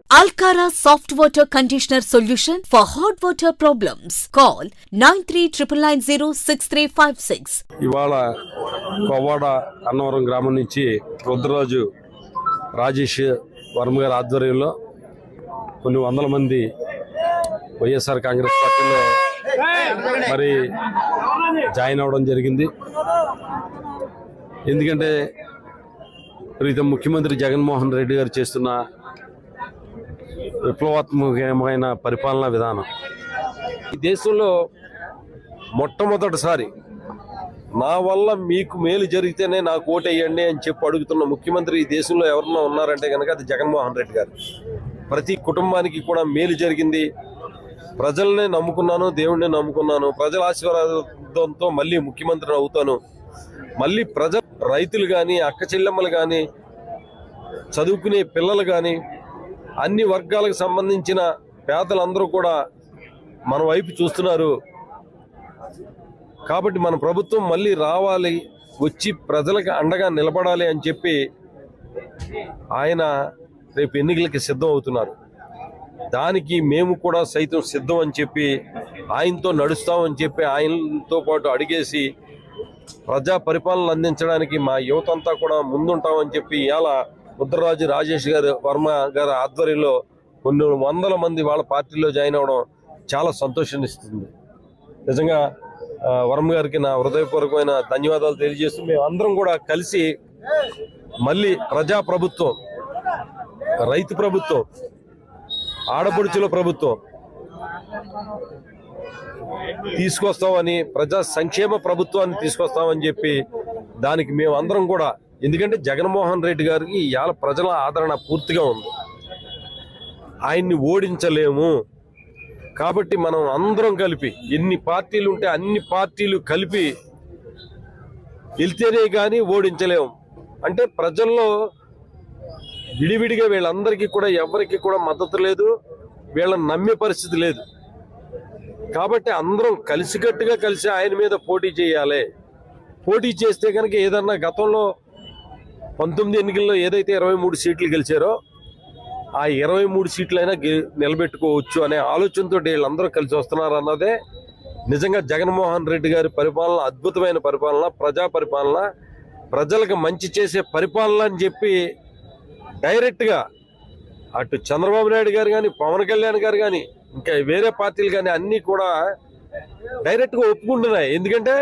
Alcara Soft Water Conditioner Solution for Hot Water Problems. Call 9399906356. ఇవాళ కొవ్వాడ అన్నవరం గ్రామం నుంచి రుద్రరాజు రాజేష్ వర్మ గారి ఆధ్వర్యంలో కొన్ని వందల మంది వైఎస్ఆర్ కాంగ్రెస్ పార్టీలో మరి జాయిన్ అవ్వడం జరిగింది. ఎందుకంటే ప్రీతం ముఖ్యమంత్రి జగన్మోహన్ రెడ్డి గారు చేస్తున్న విప్లవాత్మకమైన పరిపాలనా విధానం ఈ దేశంలో మొట్టమొదటిసారి నా వల్ల మీకు మేలు జరిగితేనే నాకు ఓటేయండి అని చెప్పి అడుగుతున్న ముఖ్యమంత్రి ఈ దేశంలో ఎవరన్నా ఉన్నారంటే కనుక అది జగన్మోహన్ రెడ్డి గారు. ప్రతి కుటుంబానికి కూడా మేలు జరిగింది. ప్రజల్నే నమ్ముకున్నాను, దేవుడిని నమ్ముకున్నాను, ప్రజల ఆశీర్వాదంతో మళ్ళీ ముఖ్యమంత్రిని అవుతాను. మళ్ళీ రైతులు కానీ, అక్క చెల్లెమ్మలు కానీ, చదువుకునే పిల్లలు కానీ, అన్ని వర్గాలకు సంబంధించిన పేదలందరూ కూడా మన వైపు చూస్తున్నారు. కాబట్టి మన ప్రభుత్వం మళ్ళీ రావాలి, వచ్చి ప్రజలకు అండగా నిలబడాలి అని చెప్పి ఆయన రేపు ఎన్నికలకి సిద్ధం అవుతున్నారు. దానికి మేము కూడా సైతం సిద్ధం అని చెప్పి ఆయనతో నడుస్తామని చెప్పి ఆయనతో పాటు అడిగేసి ప్రజా పరిపాలన అందించడానికి మా యువతంతా కూడా ముందుంటామని చెప్పి ఇవాళ రుద్రరాజు రాజేష్ గారు వర్మ గారి ఆధ్వర్యంలో కొన్ని వందల మంది వాళ్ళ పార్టీలో జాయిన్ అవ్వడం చాలా సంతోషాన్నిస్తుంది. నిజంగా వర్మ గారికి నా హృదయపూర్వకమైన ధన్యవాదాలు తెలియజేస్తూ మేము అందరం కూడా కలిసి మళ్ళీ ప్రజా ప్రభుత్వం, రైతు ప్రభుత్వం, ఆడపడుచుల ప్రభుత్వం తీసుకొస్తామని, ప్రజా సంక్షేమ ప్రభుత్వాన్ని తీసుకొస్తామని చెప్పి దానికి మేము అందరం కూడా, ఎందుకంటే జగన్మోహన్ రెడ్డి గారికి ఇవాళ ప్రజల ఆదరణ పూర్తిగా ఉంది. ఆయన్ని ఓడించలేము. కాబట్టి మనం అందరం కలిపి, ఎన్ని పార్టీలు ఉంటే అన్ని పార్టీలు కలిపి వెళ్తేనే కానీ ఓడించలేము. అంటే ప్రజల్లో విడివిడిగా వీళ్ళందరికీ కూడా ఎవరికి కూడా మద్దతు లేదు, వీళ్ళని నమ్మే పరిస్థితి లేదు. కాబట్టి అందరం కలిసికట్టుగా కలిసి ఆయన మీద పోటీ చేయాలి. పోటీ చేస్తే కనుక ఏదన్నా గతంలో 19 ఎన్నికల్లో ఏదైతే 23 సీట్లు గెలిచారో ఆ 23 సీట్లైనా నిలబెట్టుకోవచ్చు అనే ఆలోచనతో వీళ్ళందరూ కలిసి వస్తున్నారు అన్నదే నిజంగా జగన్మోహన్ రెడ్డి గారి పరిపాలన అద్భుతమైన పరిపాలన, ప్రజా పరిపాలన, ప్రజలకు మంచి చేసే పరిపాలన అని చెప్పి డైరెక్ట్గా అటు చంద్రబాబు నాయుడు గారు కానీ, పవన్ కళ్యాణ్ గారు కానీ, ఇంకా వేరే పార్టీలు కానీ అన్నీ కూడా డైరెక్ట్గా ఒప్పుకుంటున్నాయి. ఎందుకంటే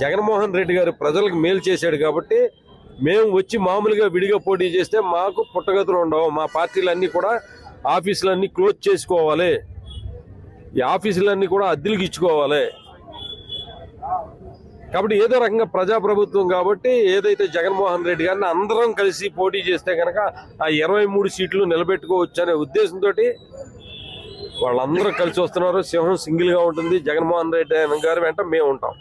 జగన్మోహన్ రెడ్డి గారు ప్రజలకు మేలు చేశాడు కాబట్టి. మేము వచ్చి మామూలుగా విడిగా పోటీ చేస్తే మాకు పుట్టగతులు ఉండవు. మా పార్టీలన్నీ కూడా ఆఫీసులన్నీ క్లోజ్ చేసుకోవాలి, ఈ ఆఫీసులన్నీ కూడా అద్దెలకు ఇచ్చుకోవాలి. కాబట్టి ఏదో రకంగా ప్రజాప్రభుత్వం కాబట్టి ఏదైతే జగన్మోహన్ రెడ్డి గారిని అందరం కలిసి పోటీ చేస్తే కనుక ఆ 23 సీట్లు నిలబెట్టుకోవచ్చు అనే ఉద్దేశంతో వాళ్ళందరూ కలిసి వస్తున్నారు. సింహం సింగిల్గా ఉంటుంది. జగన్మోహన్ రెడ్డి గారి వెంట మేము ఉంటాం.